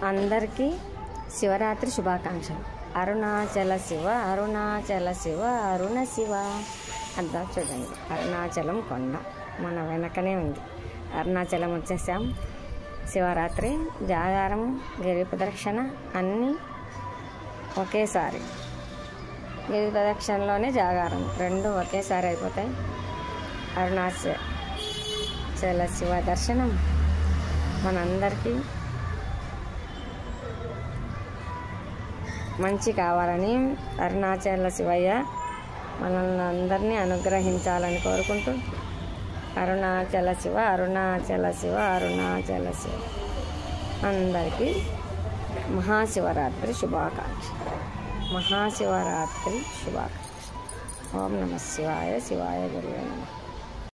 అందరికీ శివరాత్రి శుభాకాంక్షలు. అరుణాచల శివ అరుణాచల శివ అరుణ శివ అంతా చూడండి. అరుణాచలం కొండ మన వెనకనే ఉంది. అరుణాచలం వచ్చేసాం. శివరాత్రి జాగారం, గిరి ప్రదక్షిణ అన్నీ ఒకేసారి. గిరి ప్రదక్షిణలోనే జాగారం రెండు ఒకేసారి అయిపోతాయి. అరుణాచల శివ దర్శనం మనందరికీ మంచి కావాలని అరుణాచల శివయ్య మనల్ని అందరినీ అనుగ్రహించాలని కోరుకుంటూ అరుణాచల శివ అరుణాచల శివ అరుణాచల శివ అందరికీ మహాశివరాత్రి శుభాకాంక్షలు. మహాశివరాత్రి శుభాకాంక్షలు. ఓం నమః శివాయ. శివాయ గురువే నమః.